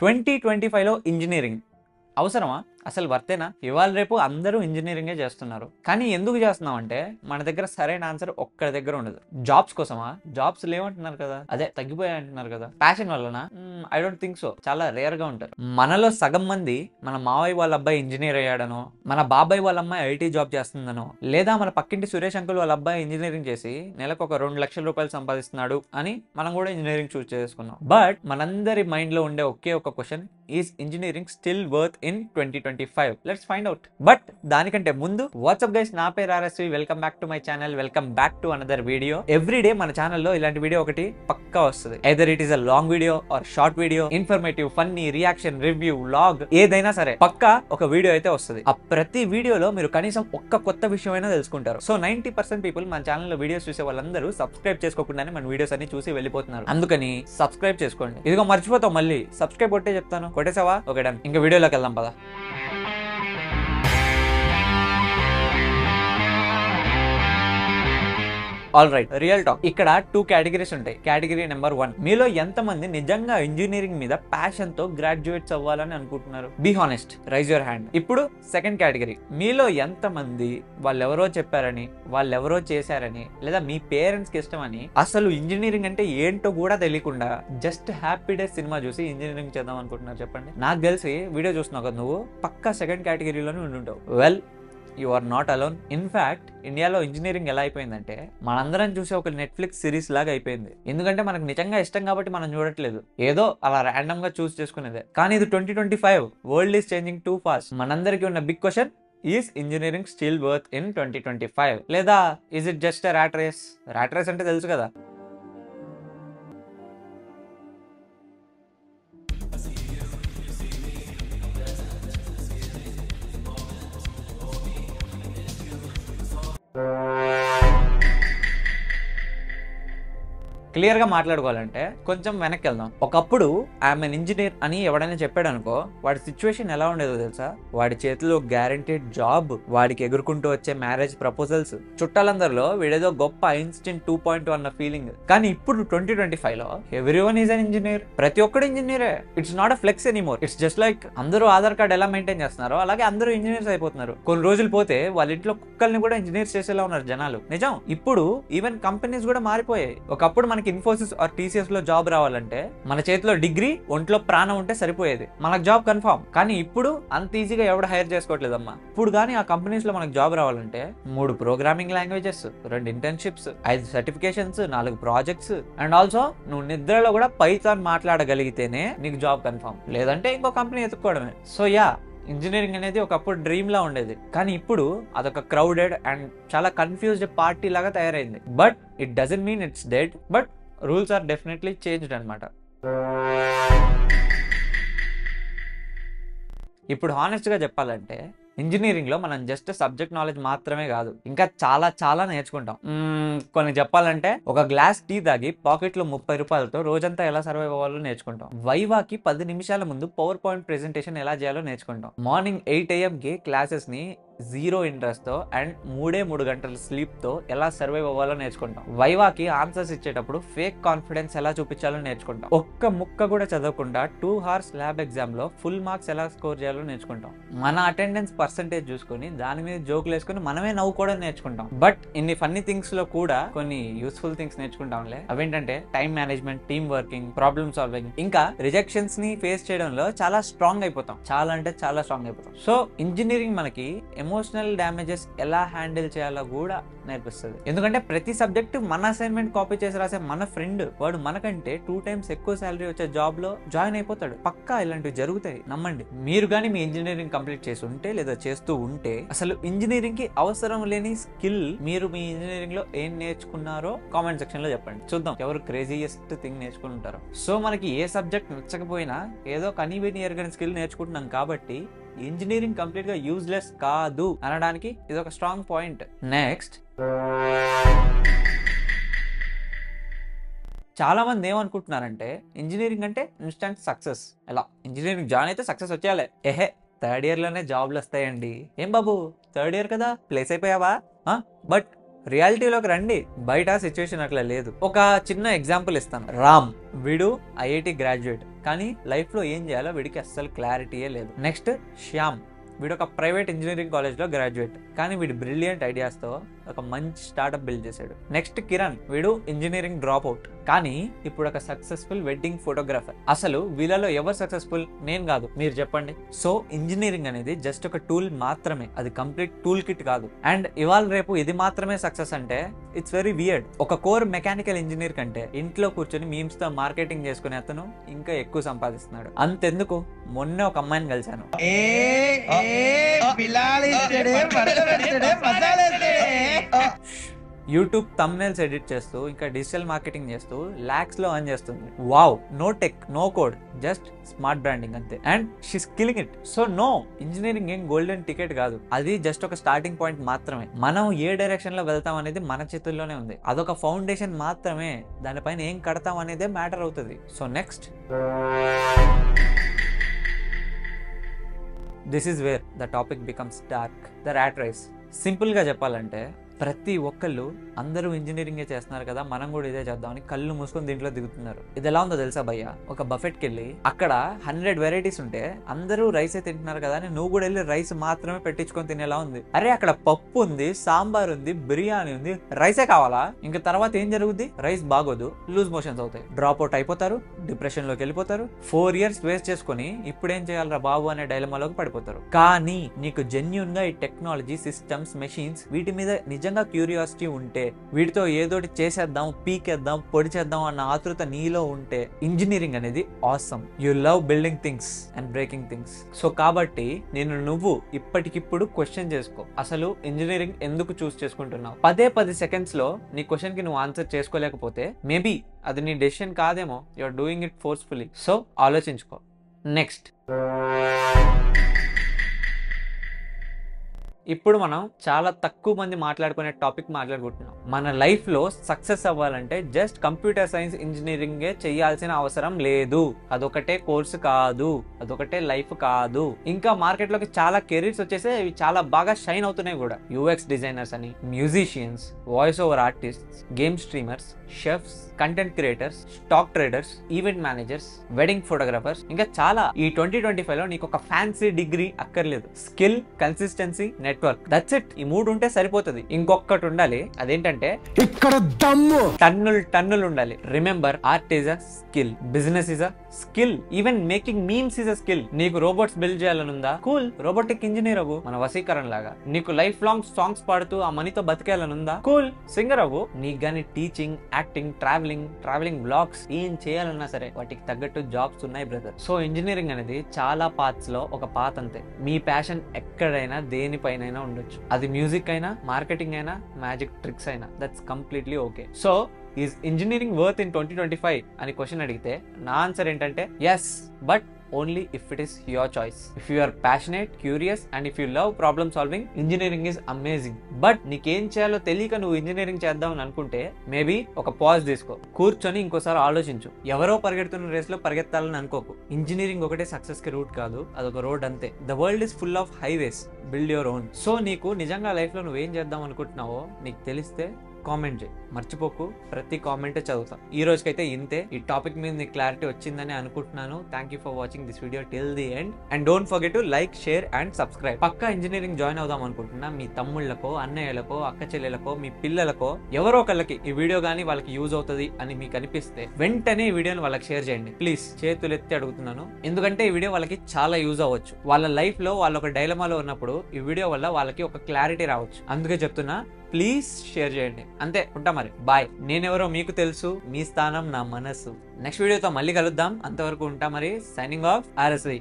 2025లో engineering అవసరమా? అసలు వర్తేనా? ఇవాళ రేపు అందరూ ఇంజనీరింగే చేస్తున్నారు. కానీ ఎందుకు చేస్తున్నాం అంటే మన దగ్గర సరైన ఆన్సర్ ఒక్కడి దగ్గర ఉండదు. జాబ్స్ కోసమా? జాబ్స్ లేవంటున్నారు కదా, అదే తగ్గిపోయాయి అంటున్నారు కదా. ప్యాషన్ వల్లనా? I don't think so. చాలా రేర్ గా ఉంటారు. మనలో సగం మంది మన మావయ్య వాళ్ళ అబ్బాయి ఇంజనీర్ అయ్యాడనో, మన బాబాయ్ వాళ్ళ అమ్మాయి ఐటీ జాబ్ చేస్తుందనో, లేదా మన పక్కింటి సురేష్ అంకుల్ వాళ్ళ అబ్బాయి ఇంజనీరింగ్ చేసి నెలకు ఒక 2 లక్షల రూపాయలు సంపాదిస్తున్నాడు అని మనం కూడా ఇంజనీరింగ్ చూస్ చేసుకున్నాం. బట్ మనందరి మైండ్ లో ఉండే ఒకే ఒక question, is engineering still worth in 2025? Let's find out. But దానికంటే ముందు వాట్సాప్ గైస్, నా పేరు RSV. Welcome back to my channel. Welcome back to another video. Every day మన ఛానల్లో ఇలాంటి వీడియో ఒకటి పక్కా వస్తుంది. Either it is a long video or short video, informative, funny, reaction, review, vlog, ఏదైనా సరే పక్కా ఒక వీడియో అయితే వస్తుంది. ఆ ప్రతి వీడియోలో మీరు కనీసం ఒక్క కొత్త విషయం అయినా తెలుసుకుంటారు. సో 90% పీపుల్ మన ఛానల్లో వీడియోస్ చూసే వాళ్ళందరూ సబ్స్క్రైబ్ చేసుకోకుండానే మన వీడియోస్ అన్ని చూసి వెళ్ళిపోతున్నారు. అందుకని సబ్స్క్రైబ్ చేసుకోండి. ఇదిగో మర్చిపోతాం, మళ్ళీ సబ్స్క్రైబ్ కొట్టే చెప్తాను. కొట్టేసావా? Okay done. ఇంకా వీడియోలోకి వెళ్దాం పదా. All right, real talk. ఇక్కడ 2 కేటగిరీస్ ఉంటాయి. కేటగిరీ నెంబర్ 1, మీలో ఎంతమంది నిజంగా ఇంజనీరింగ్ మీద ప్యాషన్ తో గ్రాడ్యుయేట్స్ అవ్వాలని అనుకుంటున్నారు? Be honest, raise your hand. ఇప్పుడు సెకండ్ కేటగిరీ, మీలో ఎంతమంది వాళ్ళెవరో చెప్పారని, వాళ్ళెవరో చేశారని, లేదా మీ పేరెంట్స్ కి ఇష్టమని అసలు ఇంజనీరింగ్ అంటే ఏంటో కూడా తెలియకుండా జస్ట్ హ్యాపీ డేస్ సినిమా చూసి ఇంజనీరింగ్ చేద్దాం అనుకుంటున్నారు? చెప్పండి. నాకు తెలిసి వీడియో చూస్తున్నావు కదా నువ్వు, పక్కా సెకండ్ కేటగిరీలోనే ఉండుంటావు. Well, you are not alone. In fact ఇండియాలో ఇంజనీరింగ్ ఎలా అయిపోయిందంటే మనందరం చూసే ఒక నెట్ఫ్లిక్స్ సిరీస్ లాగా అయిపోయింది. ఎందుకంటే మనకు నిజంగా ఇష్టం కాబట్టి మనం చూడట్లేదు, ఏదో అలా ర్యాండమ్ గా చూస్ చేసుకునేదే. కానీ ఇది 2025, world is changing too fast. మనందరికీ ఉన్న big question, is engineering still worth in 2025? లేదా is it just a rat race? Rat race అంటే తెలుసు కదా. క్లియర్ గా మాట్లాడుకోవాలంటే కొంచెం వెనక్కి వెళ్దాం. ఒకప్పుడు ఐఎమ్ ఎన్ ఇంజనీర్ అని ఎవడైనా చెప్పాడు అనుకో, వాడి సిచ్యువేషన్ ఎలా ఉండేదో తెలుసా? వాడి చేతిలో గ్యారంటీడ్ జాబ్, వాడికి ఎగురుకుంటూ వచ్చే మ్యారేజ్ ప్రపోజల్స్, చుట్టాలందరిలో వీడేదో గొప్ప ఐన్స్టీన్ 2.2 అన్న ఫీలింగ్. కానీ ఇప్పుడు 2025 లో ఎవ్రీవన్ ఈజ్ అన్ ఇంజనీర్. ప్రతి ఒక్కడు ఇంజనీరే. It's not a flex anymore. It's just like అందరూ ఆధార్ కార్డ్ ఎలా మెయింటైన్ చేస్తున్నారో అలాగే అందరూ ఇంజనీర్స్ అయిపోతున్నారు. కొన్ని రోజులు పోతే వాళ్ళ ఇంట్లో కుక్కల్ని కూడా ఇంజనీర్స్ చేసేలా ఉన్నారు జనాలు. నిజం. ఇప్పుడు ఈవెన్ కంపెనీస్ కూడా మారిపోయాయి. ఒకప్పుడు మనకి ఇన్ఫోసిస్ ఆర్ టీసీఎస్ లో జాబ్ రావాలంటే మన చేతిలో డిగ్రీ, ఒంట్లో ప్రాణం ఉంటే సరిపోయేది, మనకు జాబ్ కన్ఫర్మ్. కానీ ఇప్పుడు అంత ఈజీగా ఎవడు హైర్ చేసుకోవట్లేదమ్మా. ఇప్పుడు కానీ ఆ కంపెనీస్ లో మనకు జాబ్ రావాలంటే 3 programming languages, 2 internships, 5 certifications, 4 projects, and also నువ్వు నిద్రలో కూడా పైథాన్ మాట్లాడగలిగితేనే నీకు జాబ్ కన్ఫర్మ్. లేదంటే ఇంకో కంపెనీ ఎత్తుకోవడమే. సో యా, ఇంజనీరింగ్ అనేది ఒకప్పుడు డ్రీమ్ లా ఉండేది, కానీ ఇప్పుడు అదొక క్రౌడెడ్ అండ్ చాలా కన్ఫ్యూజ్డ్ పార్టీ లాగా తయారైంది. But it doesn't mean it's dead, but rules are definitely changed అనమాట. ఇప్పుడు హానెస్ట్ గా చెప్పాలంటే ఇంజనీరింగ్ లో మనం జస్ట్ సబ్జెక్ట్ నాలెడ్జ్ మాత్రమే కాదు, ఇంకా చాలా చాలా నేర్చుకుంటాం. కొన్ని చెప్పాలంటే ఒక గ్లాస్ టీ తాగి పాకెట్ లో 30 రూపాయలతో రోజంతా ఎలా సర్వైవ్ అవ్వాలో నేర్చుకుంటాం. వైవాకి 10 నిమిషాల ముందు పవర్ పాయింట్ ప్రెజెంటేషన్ ఎలా చేయాలో నేర్చుకుంటాం. మార్నింగ్ 8 AM కి క్లాసెస్ ని 0 ఇంట్రెస్ట్ తో అండ్ 3 గంటల స్లీప్ తో ఎలా సర్వైవ్ అవ్వాలో నేర్చుకుంటాం. వైవాకి ఆన్సర్స్ ఇచ్చేటప్పుడు ఫేక్ కాన్ఫిడెన్స్ ఎలా చూపించాలో నేర్చుకుంటాం. ఒక్క ముక్క కూడా చదవకుండా 2 hours ల్యాబ్ ఎగ్జామ్ లో ఫుల్ మార్క్స్ ఎలా స్కోర్ చేయాలో నేర్చుకుంటాం. మన అటెండెన్స్ పర్సెంటేజ్ చూసుకుని దాని మీద జోకులు వేసుకుని మనమే నవ్వుకోవడం నేర్చుకుంటాం. బట్ ఇన్ని ఫన్నీ థింగ్స్ లో కూడా కొన్ని యూస్ఫుల్ థింగ్స్ నేర్చుకుంటాంలే. అవేంటంటే time management, team working, problem solving, ఇంకా రిజెక్షన్స్ ని ఫేస్ చేయడంలో చాలా స్ట్రాంగ్ అయిపోతాం. చాలా అంటే చాలా స్ట్రాంగ్ అయిపోతాం. సో ఇంజనీరింగ్ మనకి ఎమోషనల్ డ్యామేజెస్ ఎలా హ్యాండిల్ చేయాలో కూడా నేర్పిస్తుంది. ఎందుకంటే ప్రతి సబ్జెక్ట్ మన అసైన్మెంట్ కాపీ చేసి రాసే మన ఫ్రెండ్, వాడు మనకంటే 2 times ఎక్కువ శాలరీ వచ్చే జాబ్ లో జాయిన్ అయిపోతాడు. పక్కా ఇలాంటివి జరుగుతాయి, నమ్మండి. మీరు కానీ మీ ఇంజనీరింగ్ కంప్లీట్ చేసి ఉంటే లేదా చేస్తూ ఉంటే అసలు ఇంజనీరింగ్ కి అవసరం లేని స్కిల్ మీరు మీ ఇంజనీరింగ్ లో ఏం నేర్చుకున్నారో కామెంట్ సెక్షన్ లో చెప్పండి. చూద్దాం ఎవరు క్రేజియస్ట్ థింగ్ నేర్చుకుంటారో. సో మనకి ఏ సబ్జెక్ట్ నచ్చకపోయినా ఏదో కనీవిని ఎరగని స్కిల్ నేర్చుకుంటున్నాం కాబట్టి ఇంజనీరింగ్ కంప్లీట్ గా యూజ్లెస్ కాదు అనడానికి ఇది ఒక స్ట్రాంగ్ పాయింట్. నెక్స్ట్, చాలా మంది ఏమనుకుంటున్నారంటే ఇంజనీరింగ్ అంటే ఇన్స్టెంట్ సక్సెస్. ఎలా ఇంజనీరింగ్ జాయిన్ అయితే సక్సెస్ వచ్చేయాలి? ఏహే, 3rd year లోనే జాబ్లు వస్తాయండి. ఏం బాబు 3rd year కదా ప్లేస్ అయిపోయావా? బట్ రియాలిటీలోకి రండి. బయట సిచ్యువేషన్ అట్లా లేదు. ఒక చిన్న ఎగ్జాంపుల్ ఇస్తాను. రామ్, వీడు ఐఐటి గ్రాడ్యుయేట్, కానీ లైఫ్లో ఏం చేయాలో వీడికి అస్సలు క్లారిటీయే లేదు. నెక్స్ట్ శ్యామ్, వీడు ఒక ప్రైవేట్ ఇంజనీరింగ్ కాలేజ్లో గ్రాడ్యుయేట్, కానీ వీడు బ్రిలియంట్ ఐడియాస్తో ఒక మంచి స్టార్ట్అప్ బిల్డ్ చేశాడు. నెక్స్ట్ కిరణ్, వీడు ఇంజనీరింగ్ డ్రాప్ అవుట్, కానీ ఇప్పుడు ఒక సక్సెస్ఫుల్ వెడ్డింగ్ ఫోటోగ్రాఫర్. అసలు వీళ్ళలో ఎవరు సక్సెస్ఫుల్? నేను కాదు, మీరు చెప్పండి. సో ఇంజనీరింగ్ అనేది జస్ట్ ఒక టూల్ మాత్రమే, అది కంప్లీట్ టూల్ కిట్ కాదు. అండ్ ఇవాళ రేపు ఇది మాత్రమే సక్సెస్ అంటే ఇట్స్ వెరీ వియర్డ్. ఒక కోర్ మెకానికల్ ఇంజనీర్ కంటే ఇంట్లో కూర్చొని మీమ్స్ తో మార్కెటింగ్ చేసుకునే అతను ఇంకా ఎక్కువ సంపాదిస్తున్నాడు. అంతెందుకు, మొన్న ఒక అమ్మాయిని కలిశాను. యూట్యూబ్ థంబ్నెయిల్స్ ఎడిట్ చేస్తూ ఇంకా డిజిటల్ మార్కెటింగ్ చేస్తూ లాక్స్ లో ఎర్న్ చేస్తుంది. Wow, no tech, no code, just smart branding అంతే. And she's killing it. So no, engineering ఏం గోల్డెన్ టికెట్ కాదు, అది జస్ట్ ఒక స్టార్టింగ్ పాయింట్ మాత్రమే. మనం ఏ డైరెక్షన్ లో వెళ్తాం అనేది మన చేతుల్లోనే ఉంది. అదొక ఫౌండేషన్ మాత్రమే, దానిపైన ఏం కడతాం అనేదే మ్యాటర్ అవుతుంది. So next, this is where the topic becomes dark, the rat race. Simple గా చెప్పాలంటే ప్రతి ఒక్కళ్ళు అందరూ ఇంజనీరింగే చేస్తున్నారు కదా, మనం కూడా ఇదే చేద్దామని కళ్ళు మూసుకొని దీంట్లో దిగుతున్నారు. ఇది ఎలా ఉందో తెలుసా భయ్య? ఒక బఫెట్కి వెళ్ళి అక్కడ 100 వెరైటీస్ ఉంటే అందరూ రైసే తింటున్నారు కదా అని నువ్వు కూడా వెళ్ళి రైస్ మాత్రమే పెట్టించుకొని తినేలా ఉంది. అరే అక్కడ పప్పు ఉంది, సాంబార్ ఉంది, బిర్యానీ ఉంది, రైసే కావాలా? ఇంకా తర్వాత ఏం జరుగుద్ది? రైస్ బాగోదు, లూజ్ మోషన్స్ అవుతాయి, డ్రాప్ అవుట్ అయిపోతారు, డిప్రెషన్ లోకి వెళ్ళిపోతారు, 4 years వేస్ట్ చేసుకుని ఇప్పుడేం చేయాలరా బాబు అనే డైలమాలోకి పడిపోతారు. కానీ నీకు జెన్యూన్ గా ఈ టెక్నాలజీ, సిస్టమ్స్, మెషిన్స్ వీటి మీద నిజంగా క్యూరియాసిటీ ఉంటే, వీటితో ఏదోటి చేసేద్దాం, పీకేద్దాం, పొడి చేద్దాం అన్న ఆతృత నీలో ఉంటే, ఇంజనీరింగ్ అనేది awesome. You love building things and breaking things. So కాబట్టి నువ్వు ఇప్పటికిప్పుడు క్వశ్చన్ చేసుకో, అసలు ఇంజనీరింగ్ ఎందుకు చూస్ చేసుకుంటున్నావు? 10 seconds లో నీ క్వశ్చన్ కి నువ్వు ఆన్సర్ చేసుకోలేకపోతే మేబీ అది నీ డెసిషన్ కాదేమో, you are doing it forcefully. So ఆలోచించుకో. నెక్స్ట్, ఇప్పుడు మనం చాలా తక్కువ మంది మాట్లాడుకునే టాపిక్ మాట్లాడుకుంటున్నాం. మన లైఫ్ లో సక్సెస్ అవ్వాలంటే జస్ట్ కంప్యూటర్ సైన్స్ ఇంజనీరింగే చేయాల్సిన అవసరం లేదు. అదొకటే కోర్సు కాదు, అదొకటే లైఫ్ కాదు. ఇంకా మార్కెట్ లోకి చాలా కెరీర్స్ వచ్చేసి ఇవి చాలా బాగా షైన్ అవుతున్నాయి కూడా. యూఎక్స్ డిజైనర్స్ అని, musicians, voice over artists, game streamers, chefs, content creators, stock traders, event managers, wedding photographers, ఇంకా చాలా. ఈ 2025 లో నీకు ఒక ఫ్యాన్సీ డిగ్రీ అక్కర్లేదు. Skill, consistency, network, that's it. ఈ 3 ఉంటే సరిపోతుంది. ఇంకొకటి ఉండాలి, అదేంటంటే ఇక్కడ దమ్ము, టన్నులు ఉండాలి. Remember, art is a skill, business is a skill, even making memes is a skill. నీకు రోబోట్స్ బిల్డ్ చేయాలనుందా? కూల్, రోబోటిక్ ఇంజనీర్ అవ్వు, మన వసీకరణ లాగా. నీకు లైఫ్ లాంగ్ సాంగ్స్ పాడుతూ ఆ మనీతో బతికేయాలనుందా? కూల్, సింగర్ అవ్వు. నీకు గానీ టీచింగ్, యాక్టింగ్, ట్రావెలింగ్ బ్లాగ్స్ ఏం చేయాలన్నా సరే వాటికి తగ్గట్టు జాబ్స్ ఉన్నాయి బ్రదర్. సో ఇంజనీరింగ్ అనేది చాలా పాత్స్ లో ఒక పాత్ అంతే. మీ ప్యాషన్ ఎక్కడైనా దేనిపైనైనా ఉండొచ్చు. అది మ్యూజిక్ అయినా, మార్కెటింగ్ అయినా, మ్యాజిక్ ట్రిక్స్ అయినా, that's completely okay. So is engineering worth in 2025 అని క్వశ్చన్ అడిగితే నా ఆన్సర్ ఏంటంటే yes, but only if it is your choice. If you are passionate, curious and if you love problem solving, engineering is amazing. But నీకేం చేయాలో తెలియక నువ్వు engineering చేద్దామని అనుకుంటే మేబీ ఒక పాజ్ తీసుకో, కూర్చొని ఇంకోసారి ఆలోచించు. ఎవరో పరిగెడుతున్న రేస్ లో పరిగెత్తాలని అనుకోకు. ఇంజనీరింగ్ ఒకటే సక్సెస్ కి రూట్ కాదు, అదొక రోడ్ అంతే. The world is full of highways, build your own. So నీకు నిజంగా లైఫ్ లో నువ్వేం చేద్దాం అనుకుంటున్నావో నీకు తెలిస్తే కామెంట్ చేయి, మర్చిపోకు. ప్రతి కామెంటే చదువుతా. ఈ రోజుకైతే ఇంతే. ఈ టాపిక్ మీద నీకు క్లారిటీ వచ్చిందని అనుకుంటున్నాను. Thank you for watching this video till the end. And don't forget to like, share and subscribe. పక్కా ఇంజనీరింగ్ జాయిన్ అవుదాం అనుకుంటున్నా మీ తమ్ముళ్ళకో, అన్నయ్యలకో, అక్క చెల్లెలకో, మీ పిల్లలకో, ఎవరో ఒకళ్ళకి ఈ వీడియో గానీ వాళ్ళకి యూజ్ అవుతుంది అని మీకు అనిపిస్తే వెంటనే ఈ వీడియోని వాళ్ళకి షేర్ చేయండి ప్లీజ్. చేతులెత్తి అడుగుతున్నాను, ఎందుకంటే ఈ వీడియో వాళ్ళకి చాలా యూజ్ అవ్వచ్చు. వాళ్ళ లైఫ్ లో వాళ్ళు ఒక డైలమాలో ఉన్నప్పుడు ఈ వీడియో వల్ల వాళ్ళకి ఒక క్లారిటీ రావచ్చు. అందుకే చెప్తున్నా, ప్లీజ్ షేర్ చేయండి. అంతే, ఉంటా మరి. బాయ్. నేనెవరో మీకు తెలుసు, మీ స్థానం నా మనసు. నెక్స్ట్ వీడియోతో మళ్ళీ కలుద్దాం. అంతవరకు ఉంటా మరి. Signing off, RSV.